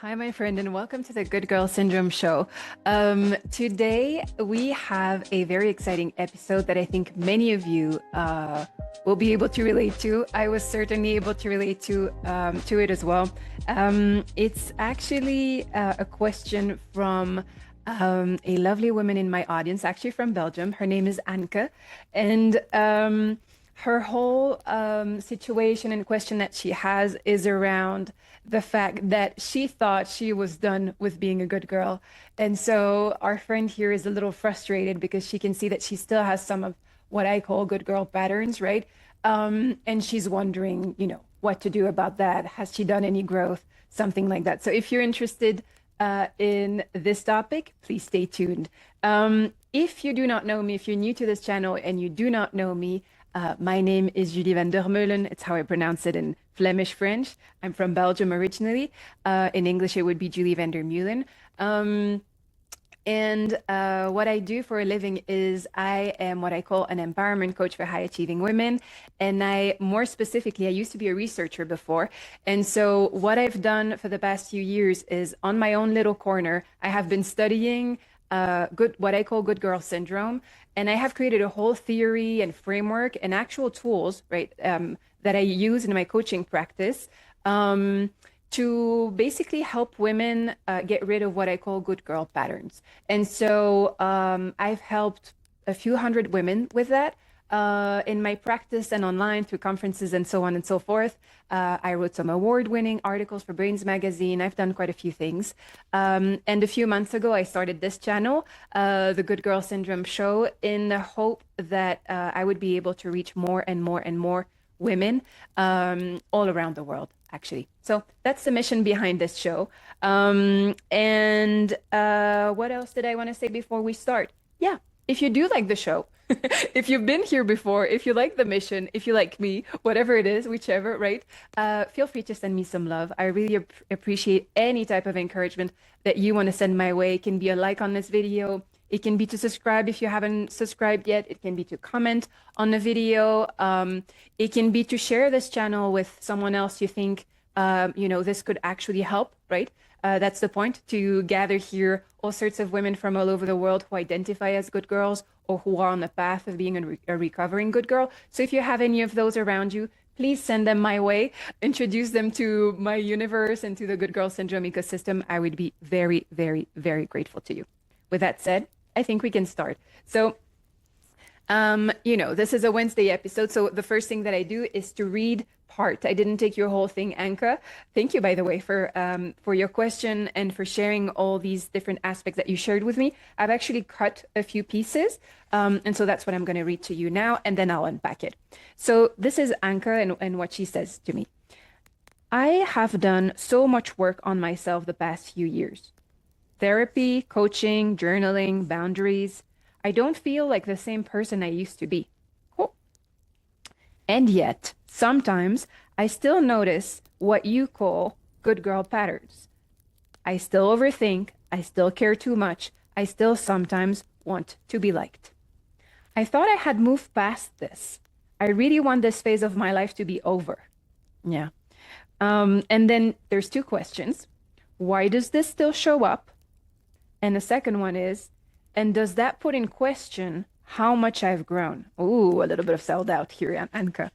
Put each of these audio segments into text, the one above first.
Hi, my friend, and welcome to the Good Girl Syndrome show. Today, we have a very exciting episode that I think many of you will be able to relate to. I was certainly able to relate to it as well. It's actually a question from a lovely woman in my audience, actually from Belgium. Her name is Anke, and her whole situation and question that she has is around the fact that she thought she was done with being a good girl. And so our friend here is a little frustrated because she can see that she still has some of what I call good girl patterns, right? And she's wondering, what to do about that. Has she done any growth? Something like that. So if you're interested in this topic, please stay tuned. If you do not know me, if you're new to this channel and you do not know me, my name is Vander Meulen. It's how I pronounce it in Flemish French. I'm from Belgium originally. In English, it would be Julie Vander Meulen. And what I do for a living is I am what I call an empowerment coach for high achieving women. And more specifically, I used to be a researcher before. And so what I've done for the past few years is on my own little corner, I have been studying what I call good girl syndrome. And I have created a whole theory and framework and actual tools, right, that I use in my coaching practice to basically help women get rid of what I call good girl patterns. And so I've helped a few hundred women with that in my practice and online through conferences and so on and so forth. I wrote some award-winning articles for Brains Magazine. I've done quite a few things. And a few months ago, I started this channel, the Good Girl Syndrome Show, in the hope that I would be able to reach more and more and more women all around the world, actually. So that's the mission behind this show. And what else did I want to say before we start? Yeah, if you do like the show, if you've been here before, if you like the mission, if you like me, whatever it is, whichever, right? Feel free to send me some love. I really appreciate any type of encouragement that you want to send my way. It can be a like on this video. It can be to subscribe if you haven't subscribed yet. It can be to comment on the video. It can be to share this channel with someone else you think, this could actually help, right? That's the point, to gather here all sorts of women from all over the world who identify as good girls or who are on the path of being a recovering good girl. So if you have any of those around you, please send them my way, introduce them to my universe and to the Good Girl Syndrome ecosystem. I would be very, very, very grateful to you. With that said, I think we can start. So, this is a Wednesday episode. So the first thing that I do is to read part. I didn't take your whole thing, Anke. Thank you, by the way, for your question and for sharing all these different aspects that you shared with me. I've actually cut a few pieces. And so that's what I'm going to read to you now, and then I'll unpack it. So this is Anke and what she says to me. I have done so much work on myself the past few years. Therapy, coaching, journaling, boundaries. I don't feel like the same person I used to be. Cool. And yet, sometimes I still notice what you call good girl patterns. I still overthink. I still care too much. I still sometimes want to be liked. I thought I had moved past this. I really want this phase of my life to be over. Yeah. And then there's two questions. Why does this still show up? And the second one is, and does that put in question how much I've grown? Ooh, a little bit of self-doubt here, Anke.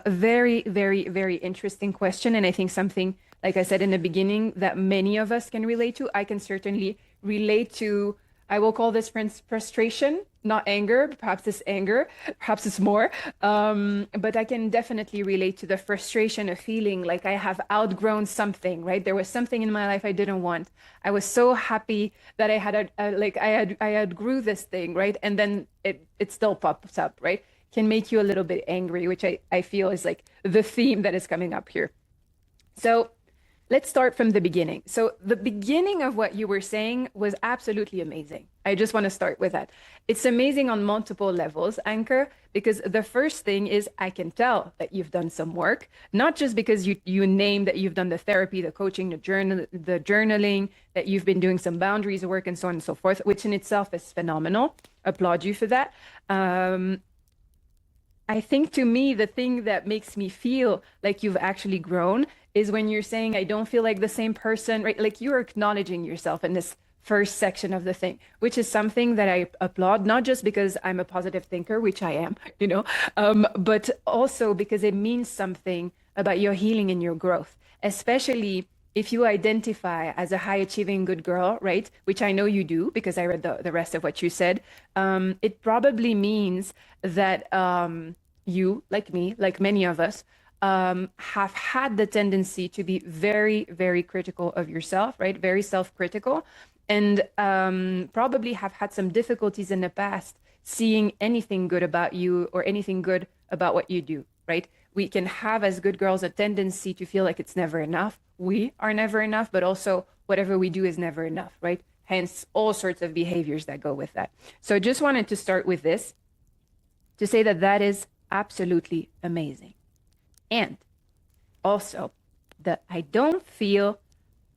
Very, very, very interesting question. And I think something, like I said in the beginning, that many of us can relate to. I can certainly relate to, I will call this frustration, not anger. Perhaps it's anger, perhaps it's more. But I can definitely relate to the frustration of feeling like I have outgrown something, right? There was something in my life I didn't want. I was so happy that I had I outgrew this thing, right? And then it still pops up, right? Can make you a little bit angry, which I feel is like the theme that is coming up here. So let's start from the beginning. So the beginning of what you were saying was absolutely amazing. I just want to start with that. It's amazing on multiple levels, Anke, because the first thing is I can tell that you've done some work, not just because you name that you've done the therapy, the coaching, the journaling, that you've been doing some boundaries work and so on and so forth, which in itself is phenomenal. Applaud you for that. I think to me, the thing that makes me feel like you've actually grown is when you're saying, I don't feel like the same person, right? Like you're acknowledging yourself in this first section of the thing, which is something that I applaud, not just because I'm a positive thinker, which I am, but also because it means something about your healing and your growth, especially if you identify as a high achieving good girl, right? Which I know you do because I read the rest of what you said. It probably means that you, like me, like many of us, have had the tendency to be very, very critical of yourself, right? Very self-critical, and probably have had some difficulties in the past seeing anything good about you or anything good about what you do, right? We can have, as good girls, a tendency to feel like it's never enough. We are never enough, but also whatever we do is never enough, right? Hence all sorts of behaviors that go with that. So I just wanted to start with this to say that that is absolutely amazing. And also that I don't feel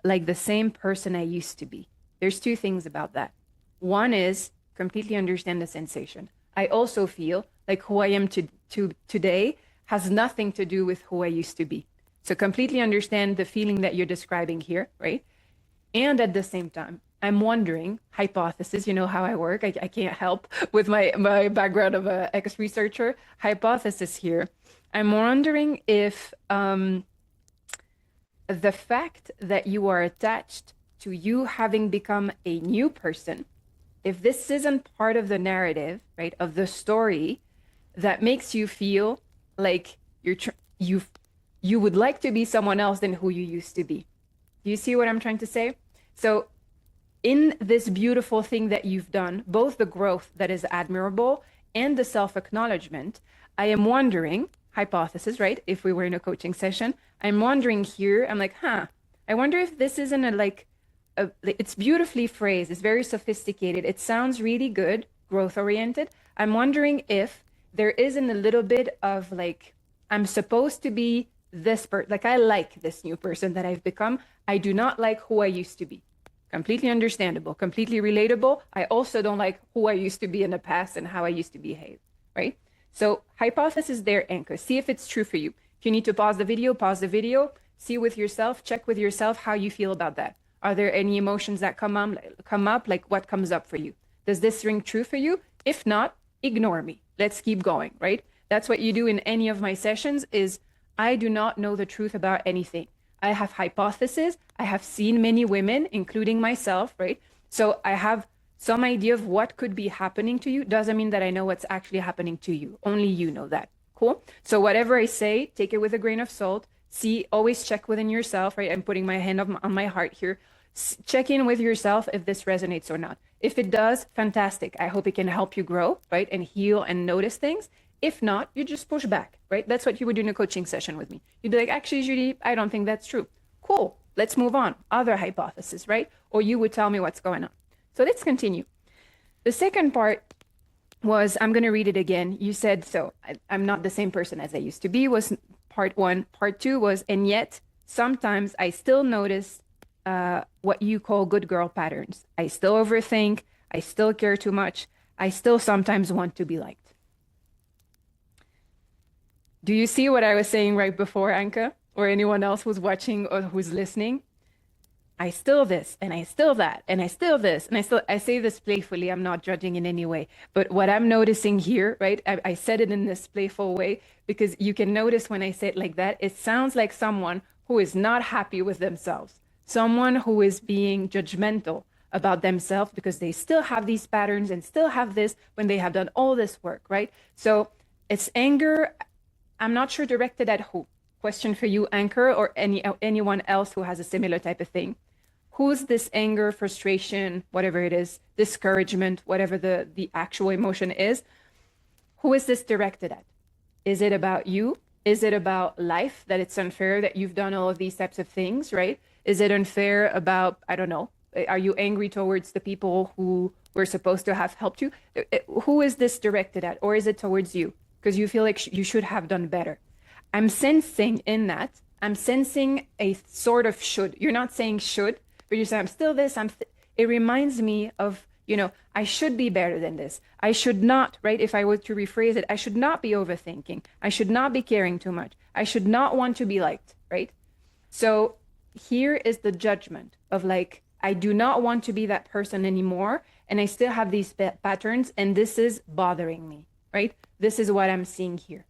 like the same person I used to be. There's two things about that. One is completely understand the sensation. I also feel like who I am today has nothing to do with who I used to be. So completely understand the feeling that you're describing here, right? And at the same time, I'm wondering, hypothesis, you know how I work. I can't help with my background of an ex-researcher. Hypothesis here. I'm wondering if the fact that you are attached to you having become a new person, if this isn't part of the narrative, right, of the story that makes you feel like you would like to be someone else than who you used to be. Do you see what I'm trying to say? So in this beautiful thing that you've done, both the growth that is admirable and the self-acknowledgement, I am wondering, hypothesis, right? If we were in a coaching session, I'm wondering here, I'm like, I wonder if this isn't it's beautifully phrased, it's very sophisticated, it sounds really good, growth oriented. I'm wondering if there isn't a little bit of like, I'm supposed to be this person, like I like this new person that I've become. I do not like who I used to be. Completely understandable, completely relatable. I also don't like who I used to be in the past and how I used to behave, right? So hypothesis there, Anke. See if it's true for you. If you need to pause the video, see with yourself, check with yourself how you feel about that. Are there any emotions that come up? Like what comes up for you? Does this ring true for you? If not, ignore me. Let's keep going, right? That's what you do in any of my sessions is I do not know the truth about anything. I have hypotheses. I have seen many women, including myself, right? So I have some idea of what could be happening to you. Doesn't mean that I know what's actually happening to you. Only you know that. Cool? So whatever I say, take it with a grain of salt. See, always check within yourself, right? I'm putting my hand on my heart here. Check in with yourself if this resonates or not. If it does, fantastic. I hope it can help you grow, right? And heal and notice things. If not, you just push back, right? That's what you would do in a coaching session with me. You'd be like, actually, Judy, I don't think that's true. Cool. Let's move on. Other hypothesis, right? Or you would tell me what's going on. So let's continue. The second part was, I'm going to read it again. You said, so I'm not the same person as I used to be, was part one. Part two was, and yet sometimes I still notice what you call good girl patterns. I still overthink. I still care too much. I still sometimes want to be liked. Do you see what I was saying right before, Anke? Or anyone else who's watching or who's listening? I still this, and I still that, and I still this, and I say this playfully, I'm not judging in any way. But what I'm noticing here, right? I said it in this playful way because you can notice when I say it like that, it sounds like someone who is not happy with themselves. Someone who is being judgmental about themselves because they still have these patterns and still have this when they have done all this work, right? So it's anger. I'm not sure directed at who. Question for you, Anke, or anyone else who has a similar type of thing. Who's this anger, frustration, whatever it is, discouragement, whatever the actual emotion is? Who is this directed at? Is it about you? Is it about life, that it's unfair that you've done all of these types of things, right? Is it unfair about, I don't know, are you angry towards the people who were supposed to have helped you? Who is this directed at? Or is it towards you? Because you feel like you should have done better. I'm sensing in that, I'm sensing a sort of should. You're not saying should, but you're saying, I'm still this, it reminds me of I should be better than this. I should not, right? If I were to rephrase it, I should not be overthinking. I should not be caring too much. I should not want to be liked, right? So here is the judgment of like, I do not want to be that person anymore. And I still have these patterns, and this is bothering me, right? This is what I'm seeing here.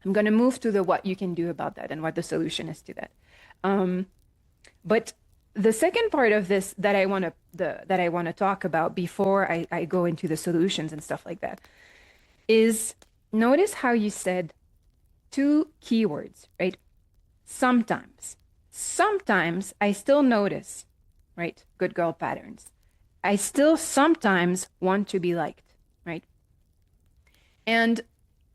I'm going to move to the what you can do about that and what the solution is to that. But the second part of this that I want to talk about before I go into the solutions and stuff like that is notice how you said two keywords, right? Sometimes I still notice, right? Good girl patterns. I still sometimes want to be liked, right? And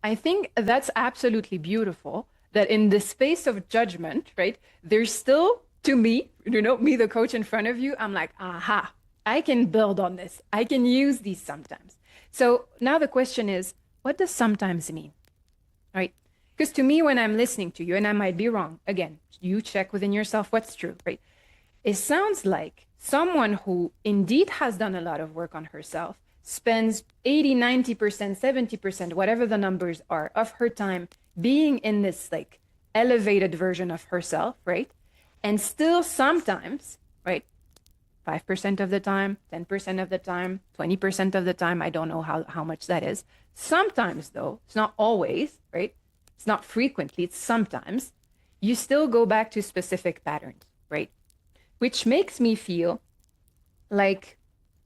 I think that's absolutely beautiful that in the space of judgment, right? There's still, to me, me, the coach in front of you, I'm like, aha, I can build on this. I can use these sometimes. So now the question is, what does sometimes mean, right? Because to me, when I'm listening to you, and I might be wrong, again, you check within yourself what's true, right? It sounds like someone who indeed has done a lot of work on herself, spends 80, 90%, 70%, whatever the numbers are, of her time being in this like elevated version of herself, right? And still sometimes, right? 5% of the time, 10% of the time, 20% of the time, I don't know how much that is. Sometimes though, it's not always, right? It's not frequently, it's sometimes, you still go back to specific patterns, right? Which makes me feel like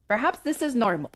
perhaps this is normal.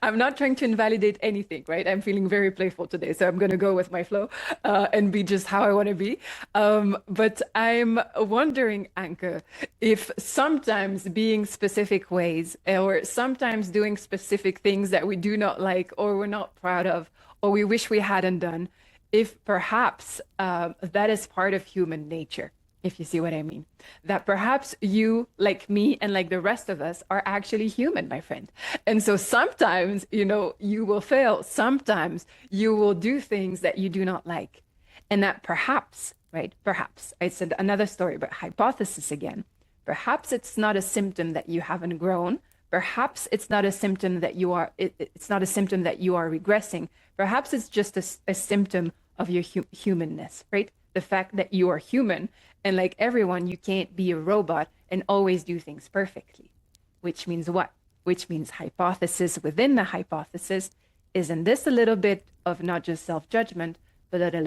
I'm not trying to invalidate anything, right? I'm feeling very playful today, so I'm going to go with my flow and be just how I want to be. But I'm wondering, Anke, if sometimes being specific ways or sometimes doing specific things that we do not like or we're not proud of or we wish we hadn't done, if perhaps that is part of human nature. If you see what I mean, that perhaps you, like me and like the rest of us, are actually human, my friend. And so sometimes, you will fail. Sometimes you will do things that you do not like. And that perhaps, right, perhaps, I said another story, but hypothesis again, perhaps it's not a symptom that you haven't grown. Perhaps it's not a symptom that you are, it's not a symptom that you are regressing. Perhaps it's just a symptom of your humanness, right? The fact that you are human. And like everyone, you can't be a robot and always do things perfectly. Which means what? Which means hypothesis within the hypothesis. Isn't this a little bit of not just self-judgment, but a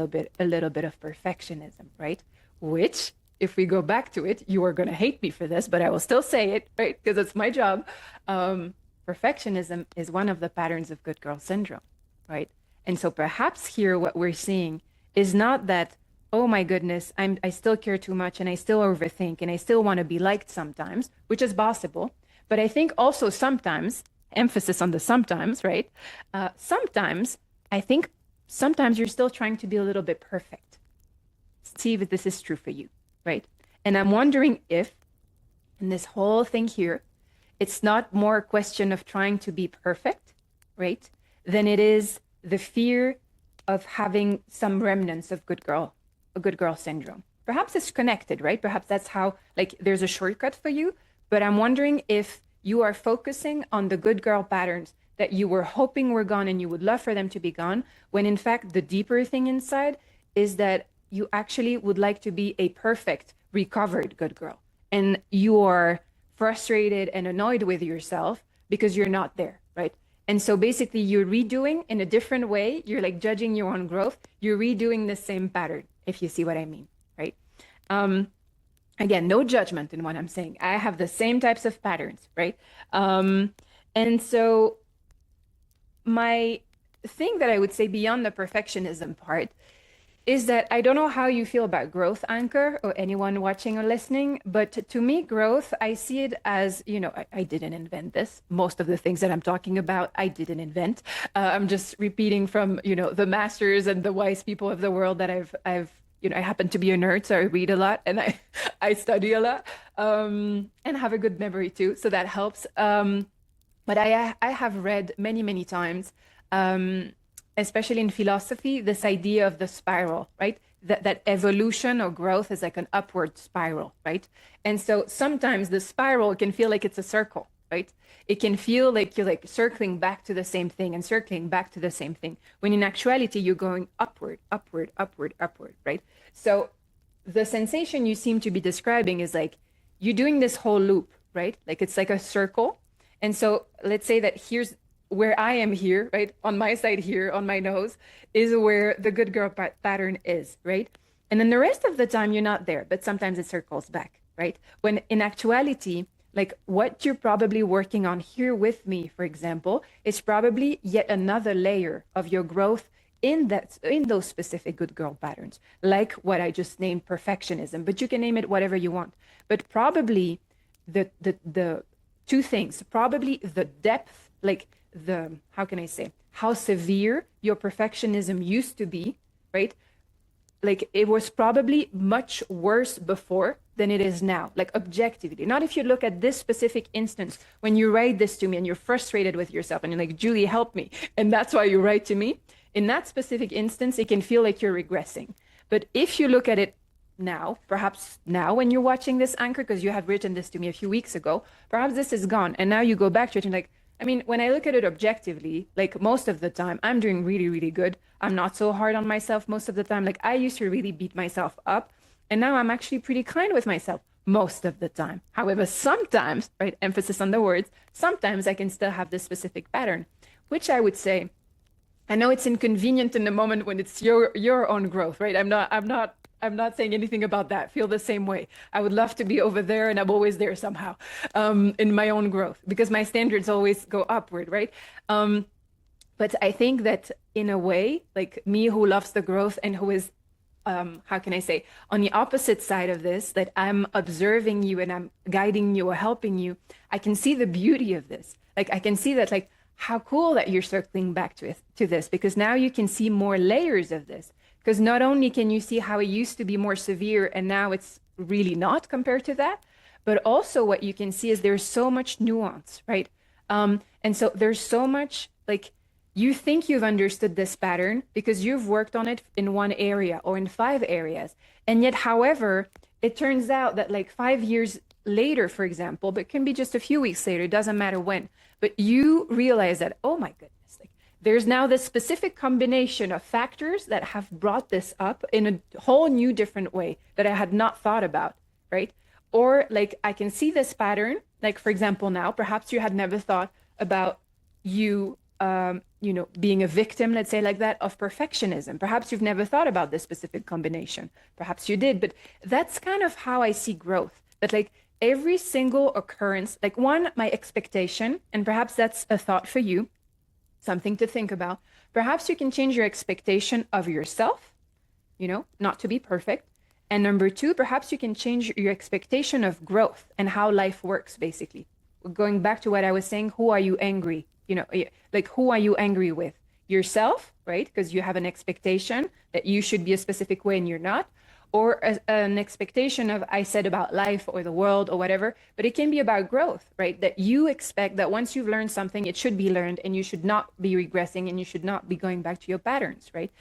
little bit of perfectionism, right? Which, if we go back to it, you are going to hate me for this, but I will still say it, right? Because it's my job. Perfectionism is one of the patterns of good girl syndrome, right? And so perhaps here what we're seeing is not that, oh my goodness, I still care too much and I still overthink and I still want to be liked sometimes, which is possible. But I think also sometimes, emphasis on the sometimes, right? Sometimes you're still trying to be a little bit perfect. See if this is true for you, right? And I'm wondering if in this whole thing here, it's not more a question of trying to be perfect, right? Than it is the fear of having some remnants of a good girl syndrome. Perhaps it's connected, right? Perhaps that's how, like, there's a shortcut for you. But I'm wondering if you are focusing on the good girl patterns that you were hoping were gone and you would love for them to be gone, when in fact, the deeper thing inside is that you actually would like to be a perfect, recovered good girl. And you are frustrated and annoyed with yourself because you're not there, right? And so basically you're redoing in a different way. You're like judging your own growth. You're redoing the same pattern, if you see what I mean, right? Again, no judgment in what I'm saying. I have the same types of patterns, right? And so my thing that I would say beyond the perfectionism part is that I don't know how you feel about growth, Anke, or anyone watching or listening, but to me, growth, I see it as, I didn't invent this. Most of the things that I'm talking about, I didn't invent. I'm just repeating from, the masters and the wise people of the world that I've I happen to be a nerd, so I read a lot and I study a lot and have a good memory too. So that helps. But I have read many, many times, especially in philosophy, this idea of the spiral, right? That evolution or growth is like an upward spiral, right? And so sometimes the spiral can feel like it's a circle, right? It can feel like you're like circling back to the same thing and circling back to the same thing, when in actuality, you're going upward, upward, upward, upward, right? So the sensation you seem to be describing is like you're doing this whole loop, right? Like it's like a circle. And so let's say that here's where I am here, right? On my side here, on my nose, is where the good girl pattern is, right? And then the rest of the time, you're not there, but sometimes it circles back, right? When in actuality, like what you're probably working on here with me, for example, is probably yet another layer of your growth in those specific good girl patterns, like what I just named perfectionism, but you can name it whatever you want. But probably the two things, probably the depth, like the, how can I say, how severe your perfectionism used to be, right? Like it was probably much worse before than it is now, like objectively. Not if you look at this specific instance, when you write this to me and you're frustrated with yourself and you're like, Julie, help me. And that's why you write to me. In that specific instance, it can feel like you're regressing. But if you look at it now, perhaps now when you're watching this, Anke, because you had written this to me a few weeks ago, perhaps this is gone. And now you go back to it and like, I mean, when I look at it objectively, like most of the time, I'm doing really, really good. I'm not so hard on myself most of the time. Like I used to really beat myself up. And now I'm actually pretty kind with myself most of the time. However, sometimes, right, emphasis on the words, sometimes I can still have this specific pattern, which I would say, I know it's inconvenient in the moment when it's your own growth, right? I'm not saying anything about that. Feel the same way. I would love to be over there, and I'm always there somehow, in my own growth, because my standards always go upward, right? But I think that in a way, like me who loves the growth and who is, how can I say, on the opposite side of this, that I'm observing you and I'm guiding you or helping you, I can see the beauty of this. Like I can see that, like, how cool that you're circling back to this, because now you can see more layers of this. Because not only can you see how it used to be more severe and now it's really not compared to that, but also what you can see is there's so much nuance, right? And so there's so much, like, you think you've understood this pattern because you've worked on it in one area or in 5 areas. And yet, however, it turns out that like 5 years later, for example, but it can be just a few weeks later, it doesn't matter when, but you realize that, oh my goodness, like there's now this specific combination of factors that have brought this up in a whole new different way that I had not thought about, right? Or like I can see this pattern, like for example, now, perhaps you had never thought about you, being a victim, let's say like that, of perfectionism. Perhaps you've never thought about this specific combination. Perhaps you did, but that's kind of how I see growth. That like every single occurrence, like one, my expectation, and perhaps that's a thought for you, something to think about. Perhaps you can change your expectation of yourself, not to be perfect. And number 2, perhaps you can change your expectation of growth and how life works, basically. Going back to what I was saying, who are you angry? Like who are you angry with? Yourself, right? Because you have an expectation that you should be a specific way and you're not. Or an expectation of, I said, about life or the world or whatever, but it can be about growth, right? That you expect that once you've learned something, it should be learned and you should not be regressing and you should not be going back to your patterns, right?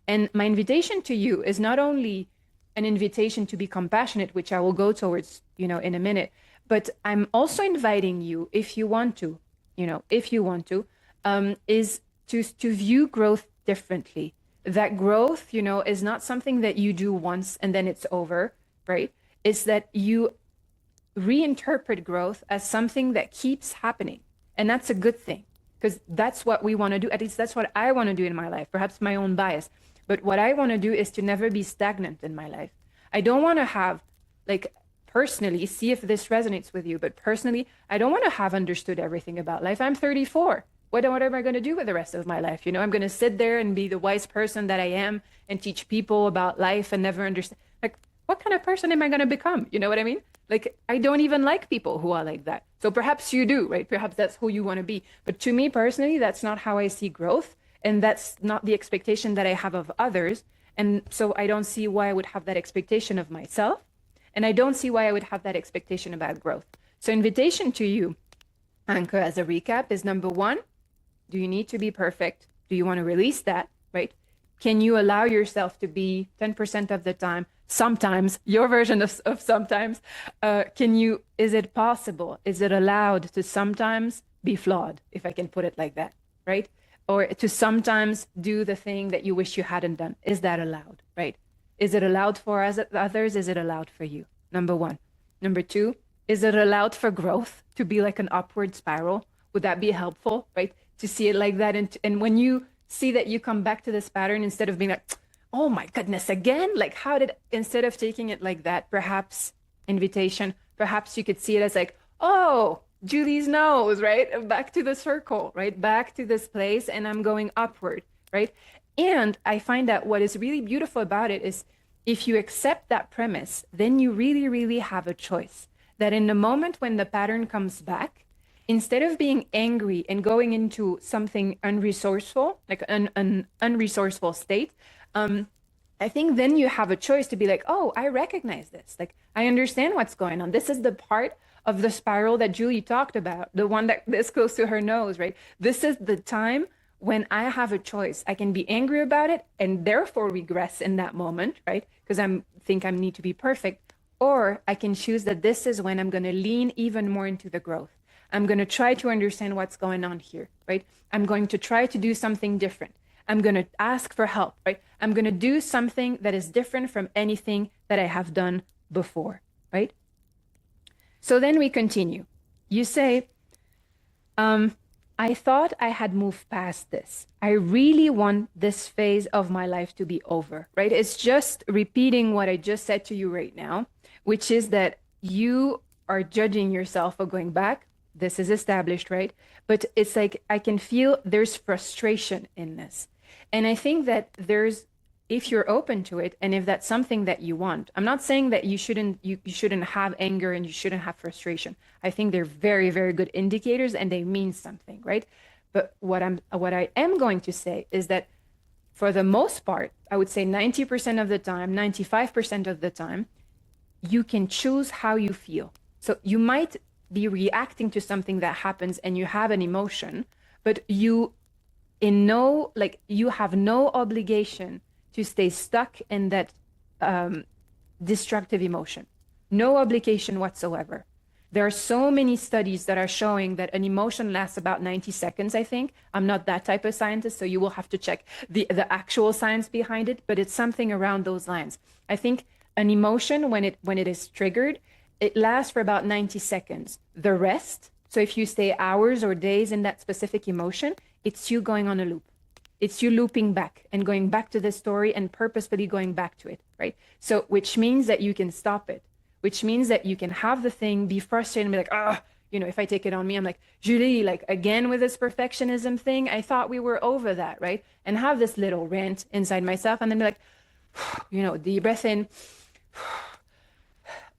And my invitation to you is not only an invitation to be compassionate, which I will go towards, in a minute, but I'm also inviting you, if you want to, is to view growth differently. That growth, is not something that you do once and then it's over, right? It's that you reinterpret growth as something that keeps happening. And that's a good thing, because that's what we want to do. At least that's what I want to do in my life, perhaps my own bias. But what I want to do is to never be stagnant in my life. I don't want to have, like, personally, see if this resonates with you, but personally, I don't want to have understood everything about life. I'm 34. What am I going to do with the rest of my life? I'm going to sit there and be the wise person that I am and teach people about life and never understand. Like, what kind of person am I going to become? You know what I mean? Like, I don't even like people who are like that. So perhaps you do, right? Perhaps that's who you want to be. But to me personally, that's not how I see growth. And that's not the expectation that I have of others. And so I don't see why I would have that expectation of myself. And I don't see why I would have that expectation about growth. So invitation to you, Anke, as a recap, is number 1, do you need to be perfect? Do you want to release that, right? Can you allow yourself to be 10% of the time sometimes, your version of sometimes, is it possible? Is it allowed to sometimes be flawed, if I can put it like that, right? Or to sometimes do the thing that you wish you hadn't done? Is that allowed, right? Is it allowed for others? Is it allowed for you? Number one. Number two, is it allowed for growth to be like an upward spiral? Would that be helpful, right? To see it like that. And when you see that you come back to this pattern, instead of being like, oh my goodness, again, like instead of taking it like that, perhaps invitation, perhaps you could see it as like, oh, Julie's nose, right? Back to the circle, right? Back to this place, and I'm going upward, right? And I find that what is really beautiful about it is if you accept that premise, then you really, really have a choice. That in the moment when the pattern comes back, instead of being angry and going into something unresourceful, like an unresourceful state, I think then you have a choice to be like, oh, I recognize this. Like, I understand what's going on. This is the part of the spiral that Julie talked about, the one that is close to her nose, right? This is the time when I have a choice. I can be angry about it and therefore regress in that moment, right? Because I need to be perfect. Or I can choose that this is when I'm going to lean even more into the growth. I'm going to try to understand what's going on here, right? I'm going to try to do something different. I'm going to ask for help, right? I'm going to do something that is different from anything that I have done before, right? So then we continue. You say, I thought I had moved past this. I really want this phase of my life to be over, right? It's just repeating what I just said to you right now, which is that you are judging yourself for going back. This is established, right? But it's like, I can feel there's frustration in this. And I think that if you're open to it, and if that's something that you want, I'm not saying that you shouldn't have anger and you shouldn't have frustration. I think they're very, very good indicators and they mean something, right? But what I am going to say is that for the most part, I would say 90% of the time, 95% of the time, you can choose how you feel. So you might be reacting to something that happens and you have an emotion, but you have no obligation to stay stuck in that destructive emotion. No obligation whatsoever. There are so many studies that are showing that an emotion lasts about 90 seconds, I think. I'm not that type of scientist, so you will have to check the actual science behind it, but it's something around those lines. I think an emotion, when it is triggered, it lasts for about 90 seconds. The rest, so if you stay hours or days in that specific emotion, it's you going on a loop. It's you looping back and going back to the story and purposefully going back to it, right? So, which means that you can stop it, which means that you can have the thing, be frustrated and be like, if I take it on me, I'm like, Julie, like again with this perfectionism thing, I thought we were over that, right? And have this little rant inside myself and then be like, deep breath in.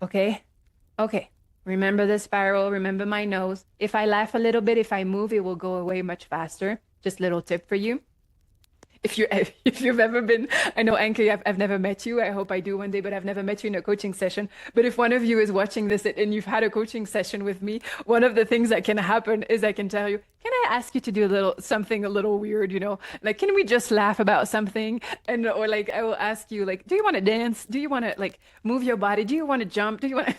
Okay. Remember the spiral, remember my nose. If I laugh a little bit, if I move, it will go away much faster. Just little tip for you. If you've ever been, I know Anke, I've never met you. I hope I do one day, but I've never met you in a coaching session. But if one of you is watching this and you've had a coaching session with me, one of the things that can happen is I can tell you, can I ask you to do something a little weird, like, can we just laugh about something? Or like, I will ask you, like, do you want to dance? Do you want to like move your body? Do you want to jump? Do you want to,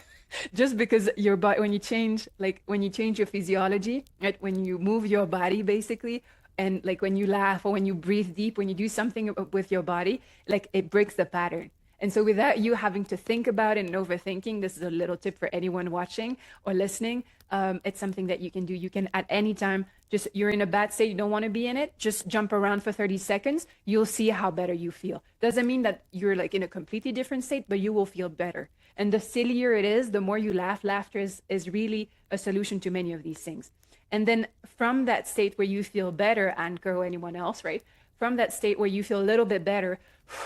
just because your body, when you change your physiology, right? When you move your body basically, and like when you laugh or when you breathe deep, when you do something with your body, like it breaks the pattern. And so without you having to think about it and overthinking, this is a little tip for anyone watching or listening. It's something that you can do. You can at any time, just you're in a bad state, you don't want to be in it, just jump around for 30 seconds. You'll see how better you feel. Doesn't mean that you're like in a completely different state, but you will feel better. And the sillier it is, the more you laugh. Laughter is really a solution to many of these things. And then from that state where you feel better, Anke or anyone else, right? From that state where you feel a little bit better,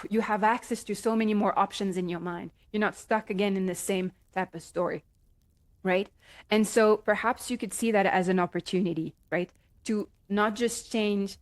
you have access to so many more options in your mind. You're not stuck again in the same type of story, right? And so perhaps you could see that as an opportunity, right? To not just change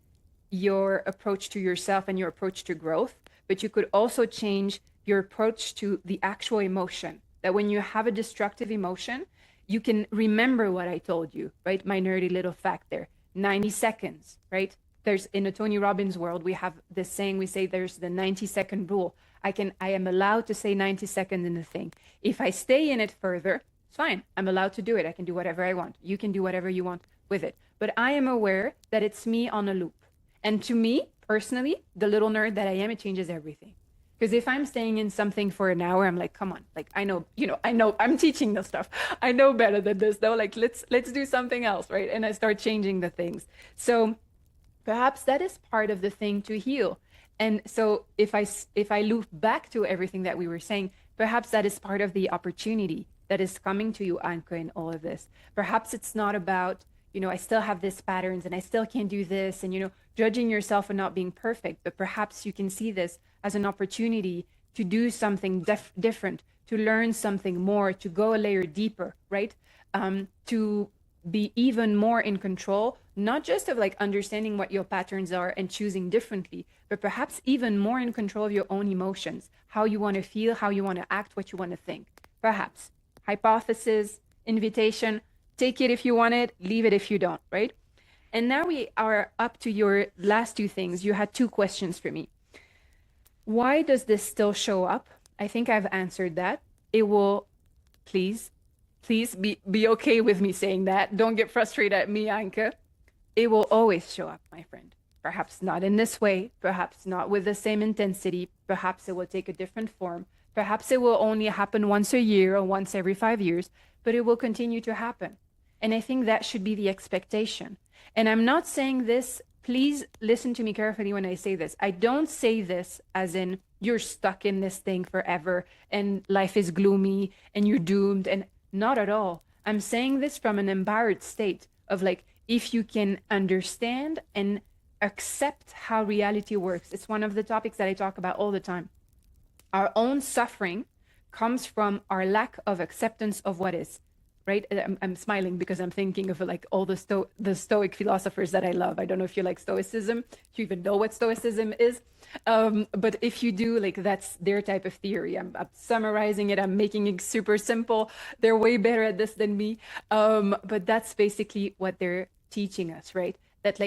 your approach to yourself and your approach to growth, but you could also change your approach to the actual emotion. That when you have a destructive emotion, you can remember what I told you, right? My nerdy little fact there, 90 seconds, right? There's in a Tony Robbins world, we have this saying, we say there's the 90-second rule. I am allowed to say 90 seconds in the thing. If I stay in it further, it's fine. I'm allowed to do it. I can do whatever I want. You can do whatever you want with it. But I am aware that it's me on a loop. And to me, personally, the little nerd that I am, it changes everything. Because if I'm staying in something for an hour, I'm like, come on, like I know, I'm teaching this stuff. I know better than this, though. Like let's do something else, right? And I start changing the things. So perhaps that is part of the thing to heal. And so if I loop back to everything that we were saying, perhaps that is part of the opportunity that is coming to you, Anke, in all of this. Perhaps it's not about, I still have these patterns and I still can't do this and, judging yourself and not being perfect, but perhaps you can see this as an opportunity to do something different, to learn something more, to go a layer deeper, right? To be even more in control, not just of like understanding what your patterns are and choosing differently, but perhaps even more in control of your own emotions, how you want to feel, how you want to act, what you want to think. Perhaps. Hypothesis, invitation, take it if you want it, leave it if you don't, right? And now we are up to your last two things. You had two questions for me. Why does this still show up? I think I've answered that. It will, please be okay with me saying that. Don't get frustrated at me, Anke. It will always show up, my friend. Perhaps not in this way, perhaps not with the same intensity, perhaps it will take a different form, perhaps it will only happen once a year or once every 5 years, but it will continue to happen. And I think that should be the expectation. And I'm not saying this, please listen to me carefully when I say this. I don't say this as in you're stuck in this thing forever and life is gloomy and you're doomed, and not at all. I'm saying this from an empowered state of like, if you can understand and accept how reality works. It's one of the topics that I talk about all the time. Our own suffering comes from our lack of acceptance of what is, right? I'm smiling because I'm thinking of like all the Stoic philosophers that I love. I don't know if you like Stoicism, if you even know what Stoicism is. But if you do, like that's their type of theory. I'm summarizing it. I'm making it super simple. They're way better at this than me. But that's basically what they're teaching us, right? That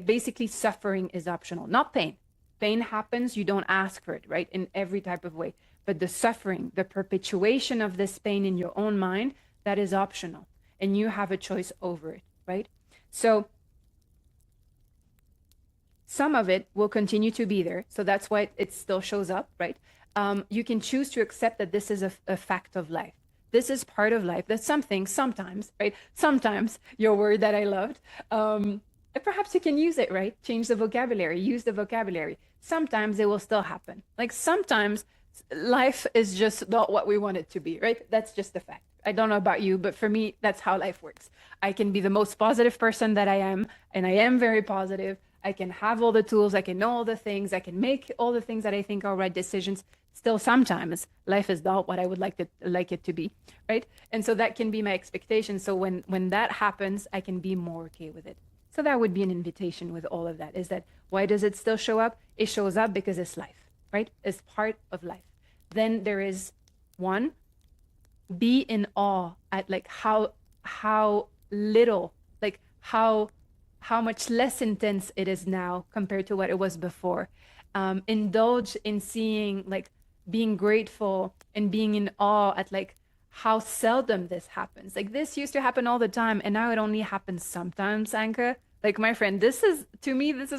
basically suffering is optional, not pain. Pain happens, you don't ask for it, right? In every type of way. But the suffering, the perpetuation of this pain in your own mind, that is optional. And you have a choice over it, right? So some of it will continue to be there. So that's why it still shows up, right? You can choose to accept that this is a fact of life. This is part of life. That's something sometimes, right? Sometimes, your word that I loved. Perhaps you can use it, right? Change the vocabulary, use the vocabulary. Sometimes it will still happen. Like sometimes life is just not what we want it to be, right? That's just a fact. I don't know about you, but for me, that's how life works. I can be the most positive person that I am, and I am very positive. I can have all the tools, I can know all the things, I can make all the things that I think are right decisions. Still, sometimes life is not what I would like it to be, right? And so that can be my expectation. So when that happens, I can be more okay with it. So that would be an invitation with all of that, is that why does it still show up? It shows up because it's life, right? It's part of life. Then there is one, be in awe at like how little, like how much less intense it is now compared to what it was before. Indulge in seeing, like being grateful and being in awe at like how seldom this happens. Like this used to happen all the time, and now it only happens sometimes, Anke. Like my friend, this is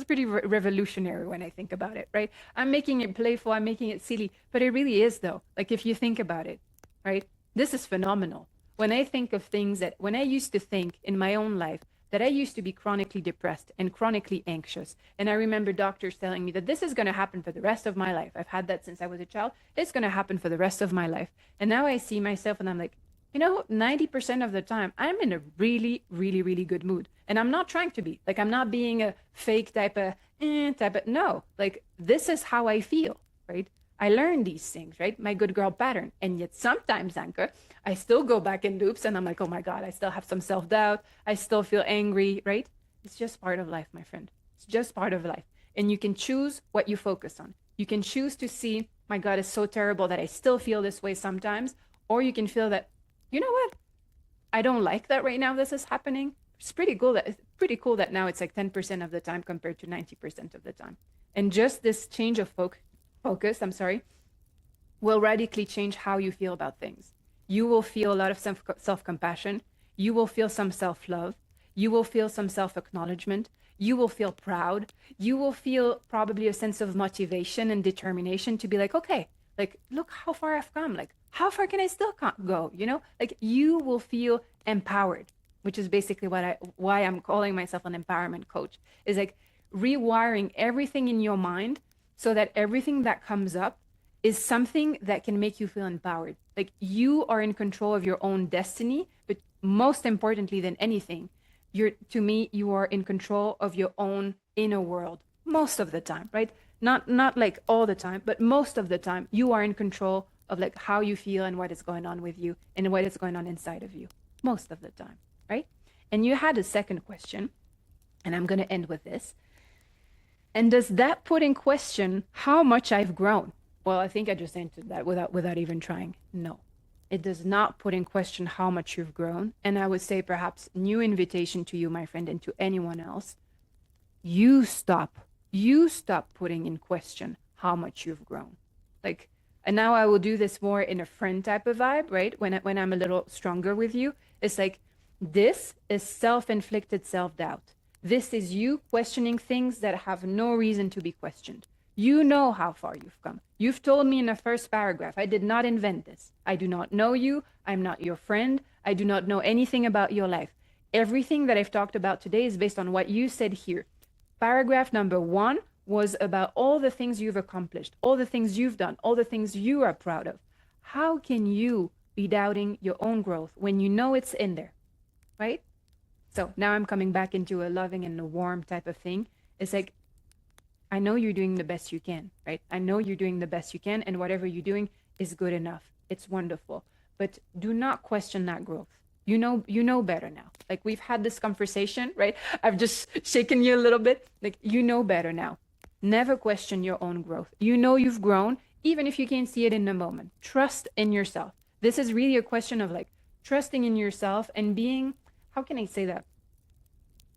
pretty revolutionary when I think about it, right? I'm making it playful, I'm making it silly, but it really is though. Like if you think about it, right? This is phenomenal. When I think of things that, when I used to think in my own life that I used to be chronically depressed and chronically anxious, and I remember doctors telling me that this is going to happen for the rest of my life. I've had that since I was a child. It's going to happen for the rest of my life. And now I see myself and I'm like, 90% of the time, I'm in a really, really, really good mood. And I'm not trying to be. Like, I'm not being a fake type of, no. Like, this is how I feel, right? I learned these things, right? My good girl pattern. And yet sometimes, Anke, I still go back in loops and I'm like, oh my God, I still have some self-doubt. I still feel angry, right? It's just part of life, my friend. It's just part of life. And you can choose what you focus on. You can choose to see, my God, it's so terrible that I still feel this way sometimes. Or you can feel that, you know what? I don't like that right now this is happening. It's pretty cool that now it's like 10% of the time compared to 90% of the time. And just this change of focus, focus, I'm sorry, will radically change how you feel about things. You will feel a lot of self-compassion. You will feel some self-love. You will feel some self-acknowledgement. You will feel proud. You will feel probably a sense of motivation and determination to be like, okay, like, look how far I've come. Like, how far can I still go? You know, like you will feel empowered, which is basically why I'm calling myself an empowerment coach, is like rewiring everything in your mind so that everything that comes up is something that can make you feel empowered. Like you are in control of your own destiny, but most importantly than anything, to me, you are in control of your own inner world most of the time, right? Not like all the time, but most of the time, you are in control of like how you feel and what is going on with you and what is going on inside of you most of the time, right? And you had a second question, and I'm going to end with this. And does that put in question how much I've grown? Well, I think I just answered that without even trying. No, it does not put in question how much you've grown. And I would say perhaps new invitation to you, my friend, and to anyone else. You stop putting in question how much you've grown. Like, and now I will do this more in a friend type of vibe, right? When I'm a little stronger with you, it's like, this is self-inflicted self-doubt. This is you questioning things that have no reason to be questioned. You know how far you've come. You've told me in the first paragraph, I did not invent this. I do not know you. I'm not your friend. I do not know anything about your life. Everything that I've talked about today is based on what you said here. Paragraph number 1 was about all the things you've accomplished, all the things you've done, all the things you are proud of. How can you be doubting your own growth when you know it's in there, right? So now I'm coming back into a loving and a warm type of thing. It's like, I know you're doing the best you can, right? I know you're doing the best you can, and whatever you're doing is good enough. It's wonderful. But do not question that growth. You know better now. Like we've had this conversation, right? I've just shaken you a little bit. Like you know better now. Never question your own growth. You know you've grown, even if you can't see it in the moment. Trust in yourself. This is really a question of like trusting in yourself and being, how can I say that?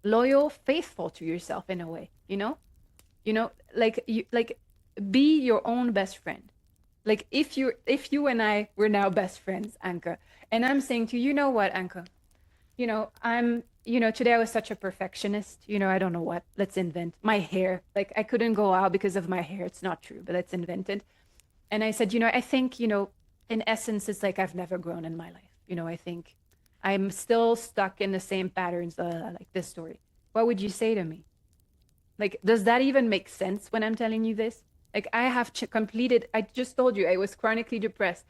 Loyal, faithful to yourself in a way, you know, like be your own best friend. Like if you and I were now best friends, Anke, and I'm saying to you, you know what, Anke, today I was such a perfectionist, I don't know what, let's invent my hair. Like I couldn't go out because of my hair. It's not true, but let's invent it. And I said, I think, in essence, it's like I've never grown in my life. I think I'm still stuck in the same patterns, like this story. What would you say to me? Like, does that even make sense when I'm telling you this? Like, I have completed, I just told you I was chronically depressed,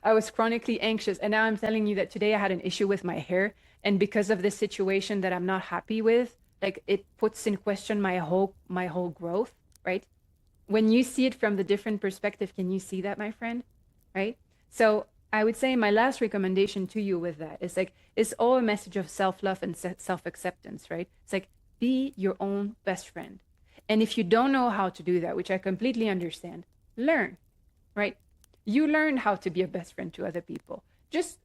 I was chronically anxious. And now I'm telling you that today I had an issue with my hair. And because of this situation that I'm not happy with, like, it puts in question my whole growth, right? When you see it from the different perspective, can you see that, my friend? Right? So I would say my last recommendation to you with that is like, it's all a message of self-love and self-acceptance, right? It's like, be your own best friend. And if you don't know how to do that, which I completely understand, learn, right? You learn how to be a best friend to other people. Just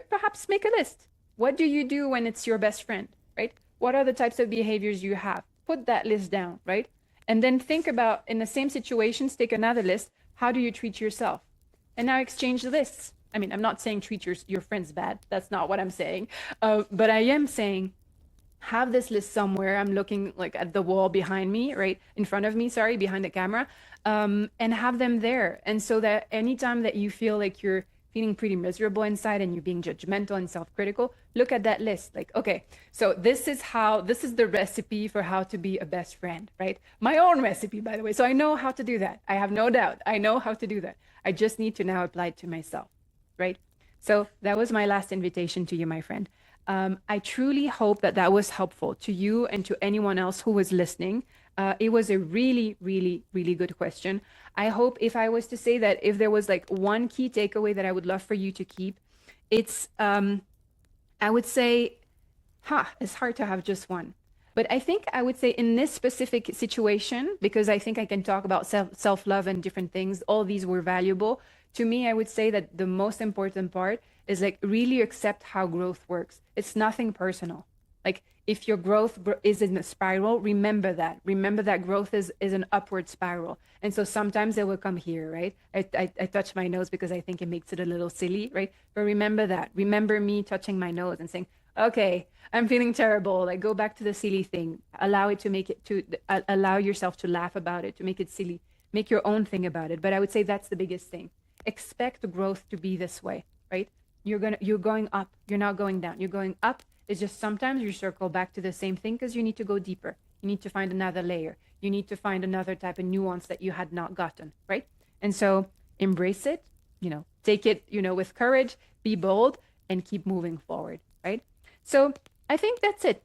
perhaps make a list. What do you do when it's your best friend, right? What are the types of behaviors you have? Put that list down, right? And then think about, in the same situations, take another list. How do you treat yourself? And now exchange the lists. I mean, I'm not saying treat your friends bad. That's not what I'm saying. But I am saying, have this list somewhere. I'm looking like at the wall behind me, right in front of me, sorry, behind the camera, and have them there. And so that anytime that you feel like you're feeling pretty miserable inside and you're being judgmental and self-critical, look at that list. Like, okay, so this is the recipe for how to be a best friend, right? My own recipe, by the way. So I know how to do that. I have no doubt. I know how to do that. I just need to now apply it to myself, right? So that was my last invitation to you, my friend. I truly hope that was helpful to you and to anyone else who was listening. It was a really, really, really good question. I hope, if I was to say that if there was like one key takeaway that I would love for you to keep, it's, I would say, it's hard to have just one. But I think I would say in this specific situation, because I think I can talk about self-love and different things, all these were valuable. To me, I would say that the most important part is like really accept how growth works. It's nothing personal. Like if your growth is in a spiral, remember that. Remember that growth is an upward spiral. And so sometimes it will come here, right? I touch my nose because I think it makes it a little silly, right? But remember that. Remember me touching my nose and saying, okay, I'm feeling terrible. Like go back to the silly thing. Allow it to make it to allow yourself to laugh about it, to make it silly. Make your own thing about it. But I would say that's the biggest thing. Expect growth to be this way, right? You're going up. You're not going down. You're going up. It's just sometimes you circle back to the same thing because you need to go deeper. You need to find another layer. You need to find another type of nuance that you had not gotten, right? And so embrace it, take it, with courage, be bold, and keep moving forward, right? So I think that's it.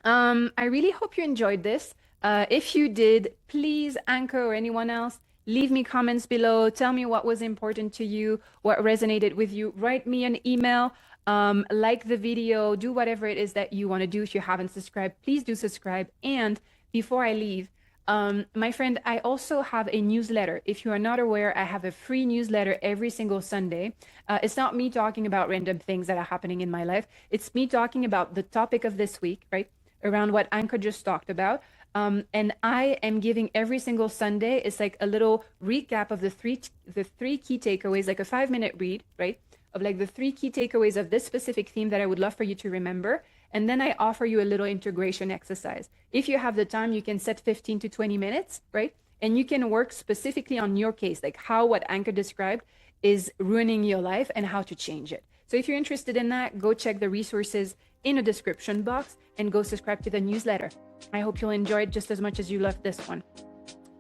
I really hope you enjoyed this. If you did, please, Anke or anyone else, leave me comments below. Tell me what was important to you, what resonated with you. Write me an email, like the video, do whatever it is that you want to do. If you haven't subscribed, please do subscribe. And before I leave, my friend, I also have a newsletter. If you are not aware, I have a free newsletter every single Sunday. It's not me talking about random things that are happening in my life. It's me talking about the topic of this week, right? Around what Anke just talked about. And I am giving every single Sunday, it's like a little recap of the three key takeaways, like a 5-minute read, right? Of like the 3 key takeaways of this specific theme that I would love for you to remember. And then I offer you a little integration exercise. If you have the time, you can set 15 to 20 minutes, right? And you can work specifically on your case, like how what Anke described is ruining your life and how to change it. So if you're interested in that, go check the resources in a description box and go subscribe to the newsletter. I hope you'll enjoy it just as much as you loved this one.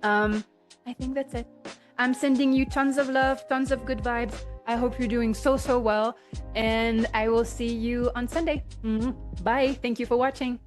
I think that's it. I'm sending you tons of love, tons of good vibes. I hope you're doing so well. And I will see you on Sunday. Bye. Thank you for watching.